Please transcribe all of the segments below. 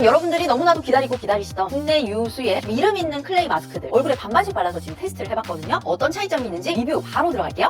여러분들이 너무나도 기다리고 기다리시던 국내 유수의 이름 있는 클레이 마스크들 얼굴에 반반씩 발라서 지금 테스트를 해봤거든요. 어떤 차이점이 있는지 리뷰 바로 들어갈게요.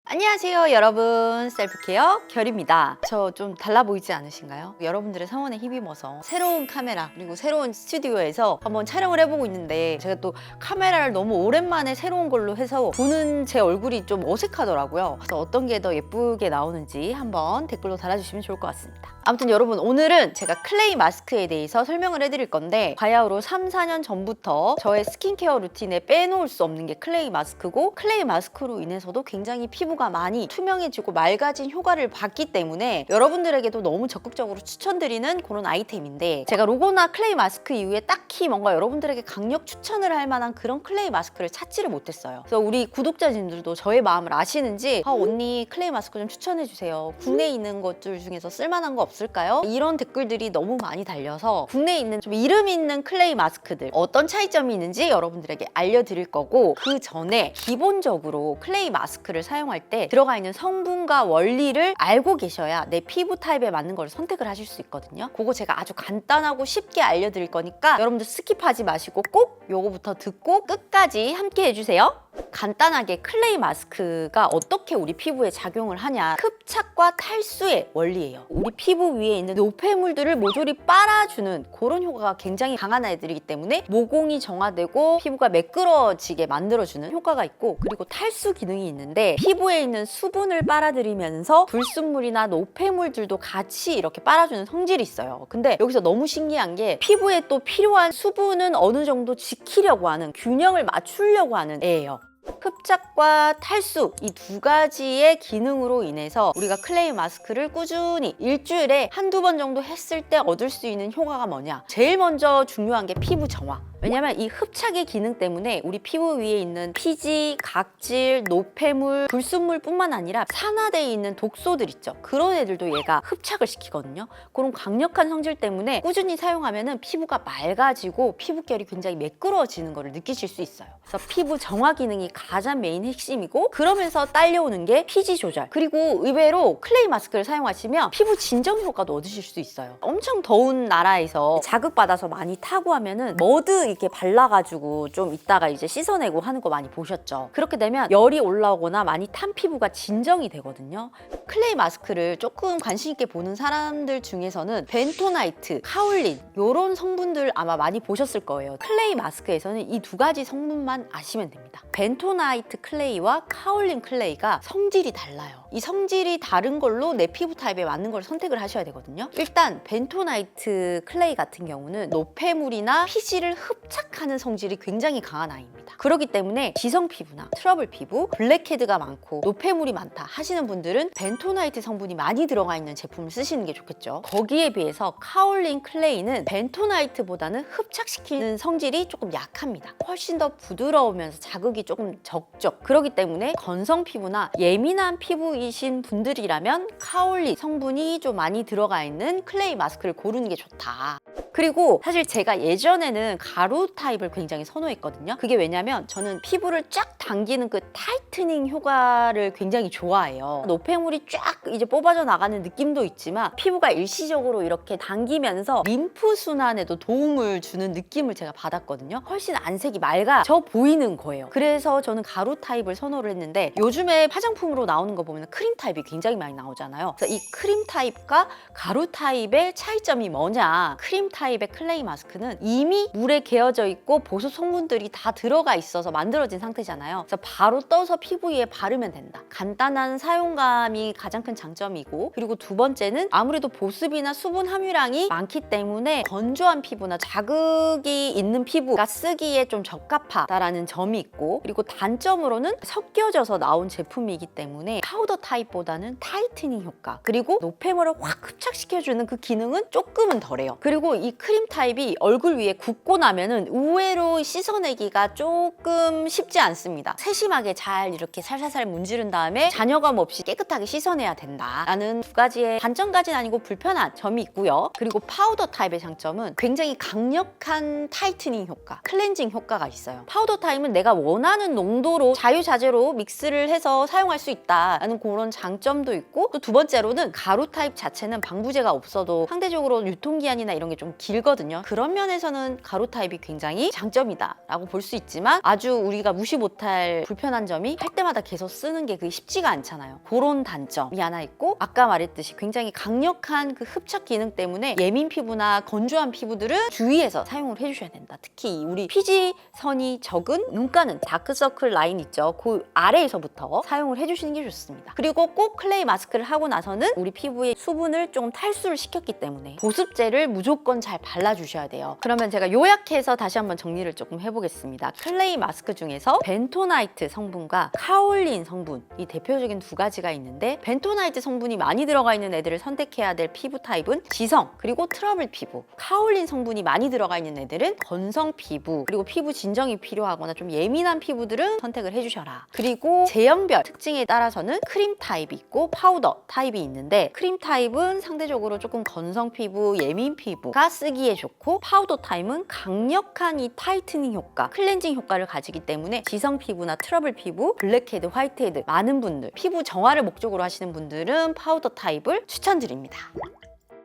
안녕하세요 여러분, 셀프케어 결입니다. 저 좀 달라 보이지 않으신가요? 여러분들의 성원에 힘입어서 새로운 카메라 그리고 새로운 스튜디오에서 한번 촬영을 해보고 있는데, 제가 또 카메라를 너무 오랜만에 새로운 걸로 해서 보는 제 얼굴이 좀 어색하더라고요. 그래서 어떤 게 더 예쁘게 나오는지 한번 댓글로 달아주시면 좋을 것 같습니다. 아무튼 여러분, 오늘은 제가 클레이 마스크에 대해서 설명을 해드릴 건데, 바야흐로 3, 4년 전부터 저의 스킨케어 루틴에 빼놓을 수 없는 게 클레이 마스크고, 클레이 마스크로 인해서도 굉장히 피부가 많이 투명해지고 맑아진 효과를 봤기 때문에 여러분들에게도 너무 적극적으로 추천드리는 그런 아이템인데, 제가 로고나 클레이 마스크 이후에 딱히 뭔가 여러분들에게 강력 추천을 할 만한 그런 클레이 마스크를 찾지를 못했어요. 그래서 우리 구독자님들도 저의 마음을 아시는지 언니 클레이 마스크 좀 추천해주세요, 국내에 있는 것들 중에서 쓸만한 거 없을까요? 이런 댓글들이 너무 많이 달려서 국내에 있는 좀 이름 있는 클레이 마스크들 어떤 차이점이 있는지 여러분들에게 알려드릴 거고, 그 전에 기본적으로 클레이 마스크를 사용할 때 들어가 있는 성분과 원리를 알고 계셔야 내 피부 타입에 맞는 걸 선택을 하실 수 있거든요. 그거 제가 아주 간단하고 쉽게 알려드릴 거니까 여러분들 스킵하지 마시고 꼭 요거부터 듣고 끝까지 함께 해주세요. 간단하게 클레이 마스크가 어떻게 우리 피부에 작용을 하냐, 흡착과 탈수의 원리예요. 우리 피부 위에 있는 노폐물들을 모조리 빨아주는 그런 효과가 굉장히 강한 아이들이기 때문에 모공이 정화되고 피부가 매끄러지게 만들어주는 효과가 있고, 그리고 탈수 기능이 있는데 피부에 있는 수분을 빨아들이면서 불순물이나 노폐물들도 같이 이렇게 빨아주는 성질이 있어요. 근데 여기서 너무 신기한 게, 피부에 또 필요한 수분은 어느 정도 지키려고 하는, 균형을 맞추려고 하는 애예요. 흡착과 탈수, 이 두 가지의 기능으로 인해서 우리가 클레이 마스크를 꾸준히 일주일에 한두 번 정도 했을 때 얻을 수 있는 효과가 뭐냐, 제일 먼저 중요한 게 피부 정화. 왜냐면 이 흡착의 기능 때문에 우리 피부 위에 있는 피지, 각질, 노폐물, 불순물뿐만 아니라 산화되어 있는 독소들 있죠. 그런 애들도 얘가 흡착을 시키거든요. 그런 강력한 성질 때문에 꾸준히 사용하면 피부가 맑아지고 피부결이 굉장히 매끄러워지는 걸 느끼실 수 있어요. 그래서 피부 정화 기능이 가장 메인 핵심이고, 그러면서 딸려오는 게 피지 조절. 그리고 의외로 클레이 마스크를 사용하시면 피부 진정 효과도 얻으실 수 있어요. 엄청 더운 나라에서 자극받아서 많이 타고 하면은 머드 이렇게 발라가지고 좀 이따가 이제 씻어내고 하는 거 많이 보셨죠? 그렇게 되면 열이 올라오거나 많이 탄 피부가 진정이 되거든요. 클레이 마스크를 조금 관심 있게 보는 사람들 중에서는 벤토나이트, 카올린 이런 성분들 아마 많이 보셨을 거예요. 클레이 마스크에서는 이 두 가지 성분만 아시면 됩니다. 벤토나이트 클레이와 카올린 클레이가 성질이 달라요. 이 성질이 다른 걸로 내 피부 타입에 맞는 걸 선택을 하셔야 되거든요. 일단 벤토나이트 클레이 같은 경우는 노폐물이나 피지를 흡착하는 성질이 굉장히 강한 아이입니다. 그렇기 때문에 지성 피부나 트러블 피부, 블랙헤드가 많고 노폐물이 많다 하시는 분들은 벤토나이트 성분이 많이 들어가 있는 제품을 쓰시는 게 좋겠죠. 거기에 비해서 카올린 클레이는 벤토나이트보다는 흡착시키는 성질이 조금 약합니다. 훨씬 더 부드러우면서 자극이 조금 적죠. 그렇기 때문에 건성 피부나 예민한 피부이신 분들이라면 카올린 성분이 좀 많이 들어가 있는 클레이 마스크를 고르는 게 좋다. 그리고 사실 제가 예전에는 가루 타입을 굉장히 선호했거든요. 그게 왜냐면 저는 피부를 쫙 당기는 그 타이트닝 효과를 굉장히 좋아해요. 노폐물이 쫙 이제 뽑아져 나가는 느낌도 있지만 피부가 일시적으로 이렇게 당기면서 림프 순환에도 도움을 주는 느낌을 제가 받았거든요. 훨씬 안색이 맑아져 보이는 거예요. 그래서 저는 가루 타입을 선호를 했는데, 요즘에 화장품으로 나오는 거 보면 크림 타입이 굉장히 많이 나오잖아요. 그래서 이 크림 타입과 가루 타입의 차이점이 뭐냐, 크림 타입의 클레이 마스크는 이미 물에 개어져 있고 보습 성분들이 다 들어가 있어서 만들어진 상태잖아요. 그래서 바로 떠서 피부 위에 바르면 된다. 간단한 사용감이 가장 큰 장점이고, 그리고 두 번째는 아무래도 보습이나 수분 함유량이 많기 때문에 건조한 피부나 자극이 있는 피부가 쓰기에 좀 적합하다라는 점이 있고, 그리고 단점으로는 섞여져서 나온 제품이기 때문에 파우더 타입보다는 타이트닝 효과, 그리고 노폐물을 확 흡착시켜주는 그 기능은 조금은 덜해요. 그리고 이 크림 타입이 얼굴 위에 굳고 나면은 의외로 씻어내기가 조금 쉽지 않습니다. 세심하게 잘 이렇게 살살살 문지른 다음에 잔여감 없이 깨끗하게 씻어내야 된다라는 두 가지의 단점까지는 아니고 불편한 점이 있고요. 그리고 파우더 타입의 장점은 굉장히 강력한 타이트닝 효과, 클렌징 효과가 있어요. 파우더 타입은 내가 원하는 농도로 자유자재로 믹스를 해서 사용할 수 있다라는 그런 장점도 있고, 또 두 번째로는 가루 타입 자체는 방부제가 없어도 상대적으로 유통기한이나 이런 게 좀 길거든요. 그런 면에서는 가루 타입이 굉장히 장점이다 라고 볼 수 있지만, 아주 우리가 무시 못할 불편한 점이 할 때마다 계속 쓰는 게 그게 쉽지가 않잖아요. 그런 단점이 하나 있고, 아까 말했듯이 굉장히 강력한 그 흡착 기능 때문에 예민 피부나 건조한 피부들은 주의해서 사용을 해주셔야 된다. 특히 우리 피지선이 적은 눈가는 다크서클 라인 있죠. 그 아래에서부터 사용을 해주시는 게 좋습니다. 그리고 꼭 클레이 마스크를 하고 나서는 우리 피부의 수분을 조금 탈수를 시켰기 때문에 보습제를 무조건 잘 발라주셔야 돼요. 그러면 제가 요약해서 다시 한번 정리를 조금 해보겠습니다. 클레이 마스크 중에서 벤토나이트 성분과 카올린 성분이 대표적인 두 가지가 있는데, 벤토나이트 성분이 많이 들어가 있는 애들을 선택해야 될 피부 타입은 지성 그리고 트러블 피부, 카올린 성분이 많이 들어가 있는 애들은 건성 피부, 그리고 피부 진정이 필요하거나 좀 예민한 피부들은 선택을 해주셔라. 그리고 제형별 특징에 따라서는 크림 타입이 있고 파우더 타입이 있는데, 크림 타입은 상대적으로 조금 건성 피부, 예민 피부가 쓰기에 좋고, 파우더 타입은 강력한 이 타이트닝 효과, 클렌징 효과를 가지기 때문에 지성 피부나 트러블 피부, 블랙헤드, 화이트헤드 많은 분들, 피부 정화를 목적으로 하시는 분들은 파우더 타입을 추천드립니다.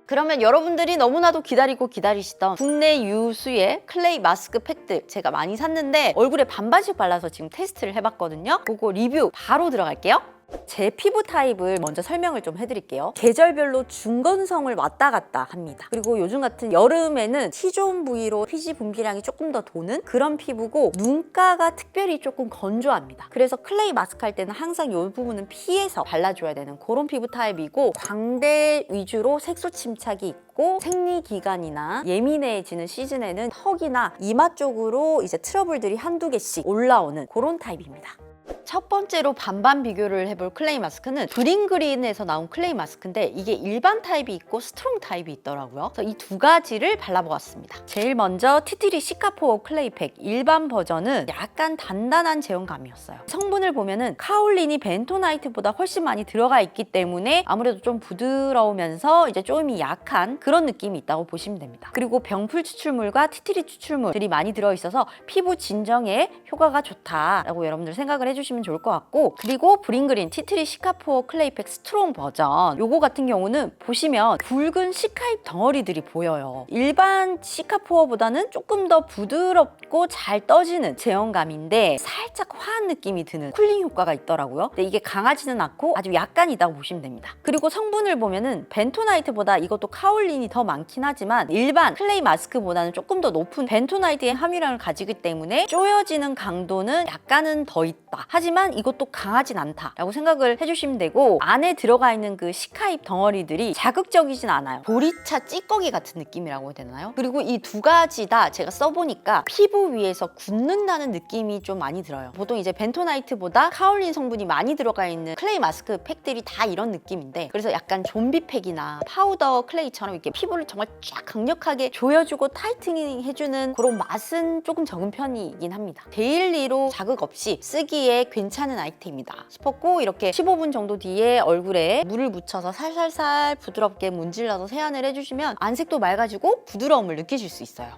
그러면 여러분들이 너무나도 기다리시던 국내 유수의 클레이 마스크 팩들 제가 많이 샀는데 얼굴에 반반씩 발라서 지금 테스트를 해봤거든요. 그거 리뷰 바로 들어갈게요. 제 피부 타입을 먼저 설명을 좀 해드릴게요. 계절별로 중건성을 왔다 갔다 합니다. 그리고 요즘 같은 여름에는 T존 부위로 피지 분비량이 조금 더 도는 그런 피부고, 눈가가 특별히 조금 건조합니다. 그래서 클레이 마스크 할 때는 항상 이 부분은 피해서 발라줘야 되는 그런 피부 타입이고, 광대 위주로 색소 침착이 있고, 생리 기간이나 예민해지는 시즌에는 턱이나 이마 쪽으로 이제 트러블들이 한두 개씩 올라오는 그런 타입입니다. 첫 번째로 반반 비교를 해볼 클레이 마스크는 브링그린에서 나온 클레이 마스크인데, 이게 일반 타입이 있고 스트롱 타입이 있더라고요. 그래서 이 두 가지를 발라보았습니다. 제일 먼저 티트리 시카포어 클레이 팩 일반 버전은 약간 단단한 제형감이었어요. 성분을 보면은 카올린이 벤토나이트보다 훨씬 많이 들어가 있기 때문에 아무래도 좀 부드러우면서 이제 조금이 약한 그런 느낌이 있다고 보시면 됩니다. 그리고 병풀 추출물과 티트리 추출물들이 많이 들어있어서 피부 진정에 효과가 좋다라고 여러분들 생각을 해주시면 좋을 것 같고, 그리고 브링그린 티트리 시카포어 클레이팩 스트롱 버전 요거 같은 경우는 보시면 붉은 시카잎 덩어리들이 보여요. 일반 시카포어보다는 조금 더 부드럽고 잘 떠지는 제형감인데 살짝 화한 느낌이 드는 쿨링 효과가 있더라고요. 근데 이게 강하지는 않고 아주 약간이다고 보시면 됩니다. 그리고 성분을 보면은 벤토나이트보다 이것도 카올린이 더 많긴 하지만 일반 클레이 마스크보다는 조금 더 높은 벤토나이트의 함유량을 가지기 때문에 쪼여지는 강도는 약간은 더 있다. 하지만 이것도 강하진 않다라고 생각을 해주시면 되고, 안에 들어가 있는 그 시카잎 덩어리들이 자극적이진 않아요. 보리차 찌꺼기 같은 느낌이라고 해야 되나요? 그리고 이 두 가지 다 제가 써보니까 피부 위에서 굳는다는 느낌이 좀 많이 들어요. 보통 이제 벤토나이트보다 카올린 성분이 많이 들어가 있는 클레이 마스크 팩들이 다 이런 느낌인데, 그래서 약간 좀비 팩이나 파우더 클레이처럼 이렇게 피부를 정말 쫙 강력하게 조여주고 타이트닝 해주는 그런 맛은 조금 적은 편이긴 합니다. 데일리로 자극 없이 쓰기에 괜찮은 아이템이다 싶었고, 이렇게 15분 정도 뒤에 얼굴에 물을 묻혀서 살살살 부드럽게 문질러서 세안을 해주시면 안색도 맑아지고 부드러움을 느끼실 수 있어요.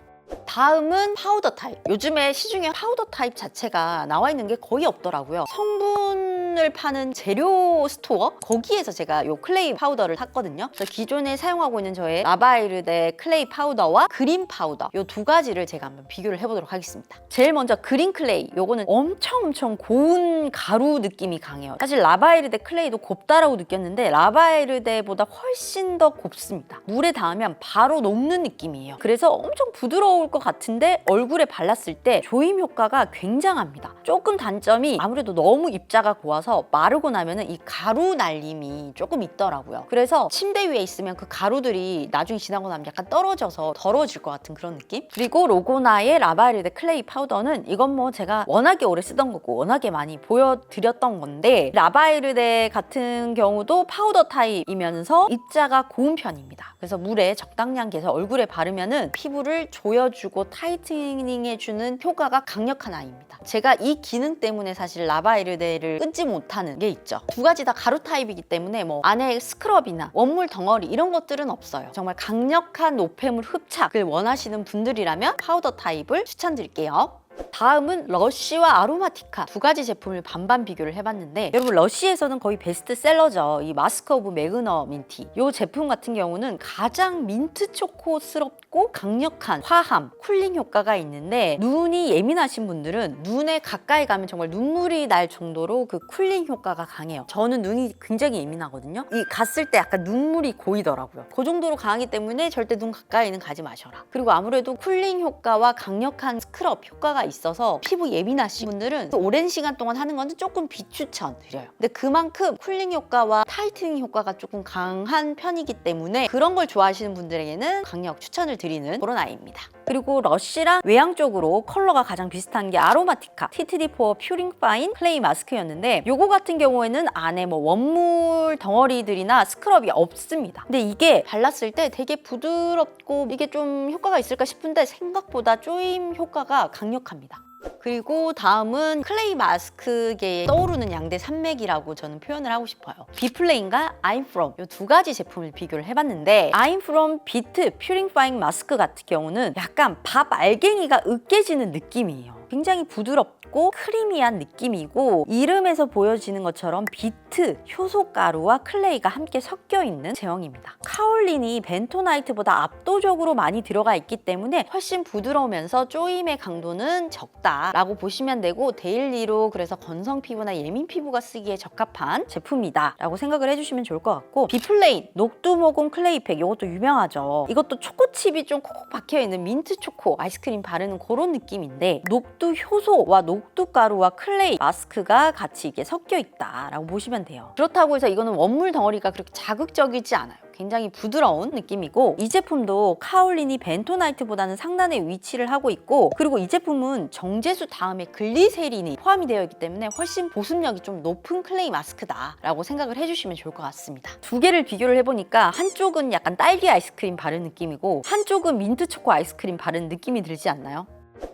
다음은 파우더 타입. 요즘에 시중에 파우더 타입 자체가 나와 있는 게 거의 없더라고요. 성분을 파는 재료 스토어 거기에서 제가 요 클레이 파우더를 샀거든요. 그래서 기존에 사용하고 있는 저의 라바이르데 클레이 파우더와 그린 파우더 요 두 가지를 제가 한번 비교를 해보도록 하겠습니다. 제일 먼저 그린 클레이, 요거는 엄청 고운 가루 느낌이 강해요. 사실 라바이르데 클레이도 곱다라고 느꼈는데 라바이르데보다 훨씬 더 곱습니다. 물에 닿으면 바로 녹는 느낌이에요. 그래서 엄청 부드러울 것 같은데 얼굴에 발랐을 때 조임 효과가 굉장합니다. 조금 단점이 아무래도 너무 입자가 고와서 있어서 마르고 나면은 이 가루 날림이 조금 있더라고요. 그래서 침대 위에 있으면 그 가루들이 나중에 지나고 나면 약간 떨어져서 더러워질 것 같은 그런 느낌? 그리고 로고나의 라바이르데 클레이 파우더는 이건 뭐 제가 워낙에 오래 쓰던 거고 워낙에 많이 보여드렸던 건데, 라바이르데 같은 경우도 파우더 타입이면서 입자가 고운 편입니다. 그래서 물에 적당량 개서 얼굴에 바르면은 피부를 조여주고 타이트닝해주는 효과가 강력한 아이입니다. 제가 이 기능 때문에 사실 라바이르데를 끊지 못하는 게 있죠. 두 가지 다 가루 타입이기 때문에 뭐 안에 스크럽이나 원물 덩어리 이런 것들은 없어요. 정말 강력한 노폐물 흡착을 원하시는 분들이라면 파우더 타입을 추천드릴게요. 다음은 러쉬와 아로마티카 두 가지 제품을 반반 비교를 해봤는데, 여러분 러쉬에서는 거의 베스트셀러죠. 이 마스크 오브 매그너 민티, 이 제품 같은 경우는 가장 민트 초코스럽고 강력한 화함, 쿨링 효과가 있는데, 눈이 예민하신 분들은 눈에 가까이 가면 정말 눈물이 날 정도로 그 쿨링 효과가 강해요. 저는 눈이 굉장히 예민하거든요. 이 갔을 때 약간 눈물이 고이더라고요. 그 정도로 강하기 때문에 절대 눈 가까이는 가지 마셔라. 그리고 아무래도 쿨링 효과와 강력한 스크럽 효과가 있어서 피부 예민하신 분들은 오랜 시간 동안 하는 거는 조금 비추천드려요. 근데 그만큼 쿨링 효과와 타이트닝 효과가 조금 강한 편이기 때문에 그런 걸 좋아하시는 분들에게는 강력 추천을 드리는 그런 아이입니다. 그리고 러쉬랑 외양 쪽으로 컬러가 가장 비슷한 게 아로마티카 TTD4 퓨링파인 클레이 마스크였는데, 요거 같은 경우에는 안에 뭐 원물 덩어리들이나 스크럽이 없습니다. 근데 이게 발랐을 때 되게 부드럽고 이게 좀 효과가 있을까 싶은데 생각보다 조임 효과가 강력합니다. 그리고 다음은 클레이 마스크계에 떠오르는 양대 산맥이라고 저는 표현을 하고 싶어요. 비플레인과 I'm From 이 두 가지 제품을 비교를 해봤는데, I'm From 비트 퓨리파잉 마스크 같은 경우는 약간 밥 알갱이가 으깨지는 느낌이에요. 굉장히 부드럽고 크리미한 느낌이고, 이름에서 보여지는 것처럼 비트, 효소가루와 클레이가 함께 섞여 있는 제형입니다. 카올린이 벤토나이트보다 압도적으로 많이 들어가 있기 때문에 훨씬 부드러우면서 조임의 강도는 적다라고 보시면 되고, 데일리로 그래서 건성 피부나 예민 피부가 쓰기에 적합한 제품이다 라고 생각을 해주시면 좋을 것 같고, 비플레인 녹두모공 클레이팩 이것도 유명하죠. 이것도 초코칩이 좀 콕콕 박혀있는 민트 초코 아이스크림 바르는 그런 느낌인데, 녹두 효소와 녹두가루와 클레이 마스크가 같이 이게 섞여 있다라고 보시면 돼요. 그렇다고 해서 이거는 원물 덩어리가 그렇게 자극적이지 않아요. 굉장히 부드러운 느낌이고, 이 제품도 카올린이 벤토나이트보다는 상단에 위치를 하고 있고, 그리고 이 제품은 정제수 다음에 글리세린이 포함이 되어 있기 때문에 훨씬 보습력이 좀 높은 클레이 마스크다라고 생각을 해주시면 좋을 것 같습니다. 두 개를 비교를 해보니까 한쪽은 약간 딸기 아이스크림 바른 느낌이고 한쪽은 민트 초코 아이스크림 바른 느낌이 들지 않나요?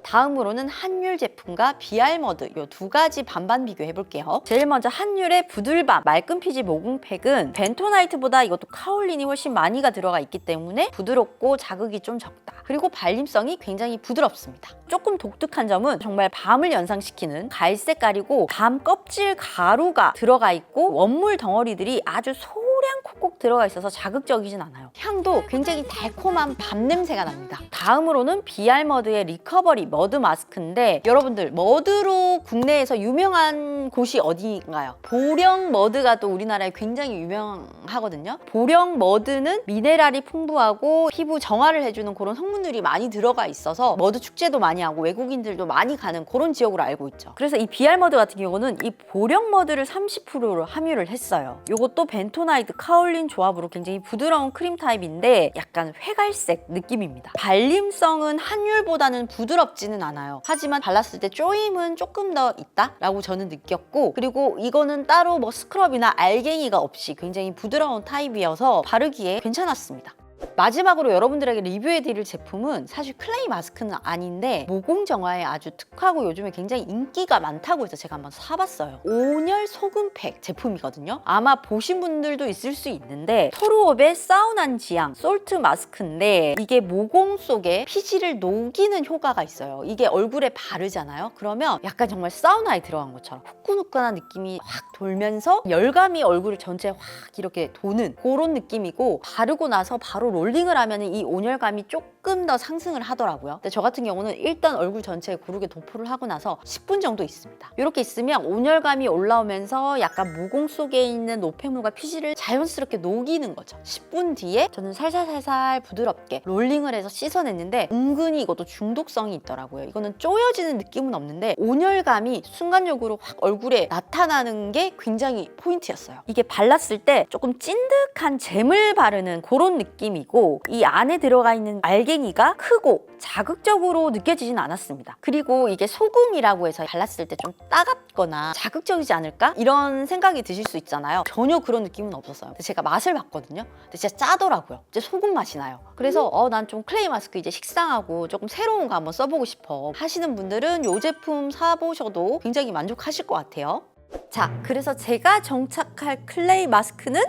다음으로는 한율 제품과 비알머드 이 두 가지 반반 비교해 볼게요. 제일 먼저 한율의 부들밤 말끔 피지 모공팩은 벤토나이트보다 이것도 카올린이 훨씬 많이가 들어가 있기 때문에 부드럽고 자극이 좀 적다. 그리고 발림성이 굉장히 부드럽습니다. 조금 독특한 점은 정말 밤을 연상시키는 갈색깔이고 밤 껍질 가루가 들어가 있고 원물 덩어리들이 아주 소량 콕콕 들어가 있어서 자극적이진 않아요. 향도 굉장히 달콤한 밤 냄새가 납니다. 다음으로는 비알머드의 리커버리 머드 마스크인데, 여러분들 머드로 국내에서 유명한 곳이 어디인가요? 보령 머드가 또 우리나라에 굉장히 유명하거든요. 보령 머드는 미네랄이 풍부하고 피부 정화를 해주는 그런 성분들이 많이 들어가 있어서 머드 축제도 많이 하고 외국인들도 많이 가는 그런 지역으로 알고 있죠. 그래서 이 비알머드 같은 경우는 이 보령 머드를 30%로 함유를 했어요. 이것도 벤토나이트 카올린 조합으로 굉장히 부드러운 크림 타입인데 약간 회갈색 느낌입니다. 발림성은 한율보다는 부드럽지는 않아요. 하지만 발랐을 때 조임은 조금 더 있다라고 저는 느꼈고, 그리고 이거는 따로 뭐 스크럽이나 알갱이가 없이 굉장히 부드러운 타입이어서 바르기에 괜찮았습니다. 마지막으로 여러분들에게 리뷰해드릴 제품은 사실 클레이 마스크는 아닌데 모공 정화에 아주 특화고 요즘에 굉장히 인기가 많다고 해서 제가 한번 사봤어요. 온열 소금팩 제품이거든요. 아마 보신 분들도 있을 수 있는데, 토르옵의 사우난 지향 솔트 마스크인데 이게 모공 속에 피지를 녹이는 효과가 있어요. 이게 얼굴에 바르잖아요. 그러면 약간 정말 사우나에 들어간 것처럼 후끈후끈한 느낌이 확 돌면서 열감이 얼굴 전체에 확 이렇게 도는 그런 느낌이고, 바르고 나서 바로 바로 롤링을 하면 이 온열감이 조금 더 상승을 하더라고요. 근데 저 같은 경우는 일단 얼굴 전체에 고르게 도포를 하고 나서 10분 정도 있습니다. 이렇게 있으면 온열감이 올라오면서 약간 모공 속에 있는 노폐물과 피지를 자연스럽게 녹이는 거죠. 10분 뒤에 저는 살살살살 부드럽게 롤링을 해서 씻어냈는데 은근히 이것도 중독성이 있더라고요. 이거는 쪼여지는 느낌은 없는데 온열감이 순간적으로 확 얼굴에 나타나는 게 굉장히 포인트였어요. 이게 발랐을 때 조금 찐득한 잼을 바르는 그런 느낌이고 이 안에 들어가 있는 알갱이가 크고 자극적으로 느껴지진 않았습니다. 그리고 이게 소금이라고 해서 발랐을 때 좀 따갑거나 자극적이지 않을까? 이런 생각이 드실 수 있잖아요. 전혀 그런 느낌은 없었어요. 근데 제가 맛을 봤거든요. 근데 진짜 짜더라고요. 이제 소금 맛이 나요. 그래서 난 좀 클레이 마스크 이제 식상하고 조금 새로운 거 한번 써보고 싶어 하시는 분들은 이 제품 사보셔도 굉장히 만족하실 것 같아요. 자, 그래서 제가 정착할 클레이 마스크는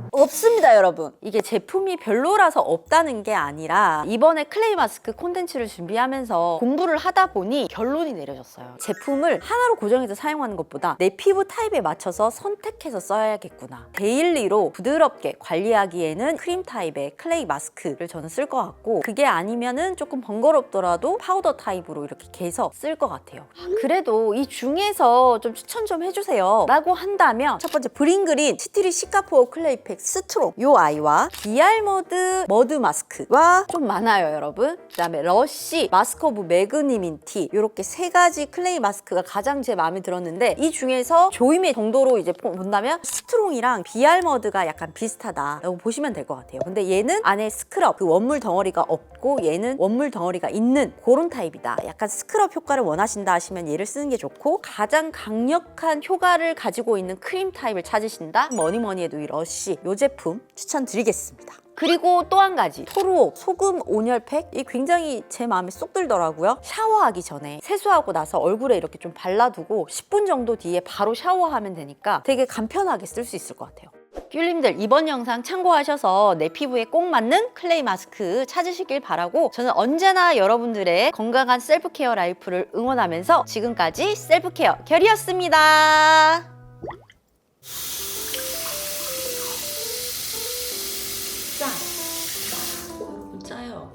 없습니다, 여러분. 이게 제품이 별로라서 없다는 게 아니라 이번에 클레이 마스크 콘텐츠를 준비하면서 공부를 하다 보니 결론이 내려졌어요. 제품을 하나로 고정해서 사용하는 것보다 내 피부 타입에 맞춰서 선택해서 써야겠구나. 데일리로 부드럽게 관리하기에는 크림 타입의 클레이 마스크를 저는 쓸 것 같고 그게 아니면은 조금 번거롭더라도 파우더 타입으로 이렇게 개서 쓸 것 같아요. 그래도 이 중에서 좀 추천 좀 해주세요 라고 한다면 첫 번째 브링그린 시트리 시카포어 클레이 팩 스트롱 요 아이와 비알모드 머드 마스크와 좀 많아요, 여러분. 그 다음에 러쉬 마스크 오브 매그니민티 이렇게 세 가지 클레이 마스크가 가장 제 마음에 들었는데 이 중에서 조임의 정도로 이제 본다면 스트롱이랑 비알머드가 약간 비슷하다라고 보시면 될 것 같아요. 근데 얘는 안에 스크럽 그 원물 덩어리가 없고 얘는 원물 덩어리가 있는 그런 타입이다. 약간 스크럽 효과를 원하신다 하시면 얘를 쓰는 게 좋고 가장 강력한 효과를 가지고 있는 크림 타입을 찾으신다? 뭐니 해도 이 러쉬 요 제품 추천드리겠습니다. 그리고 또 한 가지 토르오 소금 온열팩 이 굉장히 제 마음에 쏙 들더라고요. 샤워하기 전에 세수하고 나서 얼굴에 이렇게 좀 발라두고 10분 정도 뒤에 바로 샤워하면 되니까 되게 간편하게 쓸 수 있을 것 같아요. 귤님들 이번 영상 참고하셔서 내 피부에 꼭 맞는 클레이 마스크 찾으시길 바라고 저는 언제나 여러분들의 건강한 셀프케어 라이프를 응원하면서 지금까지 셀프케어 결이었습니다. 짜요.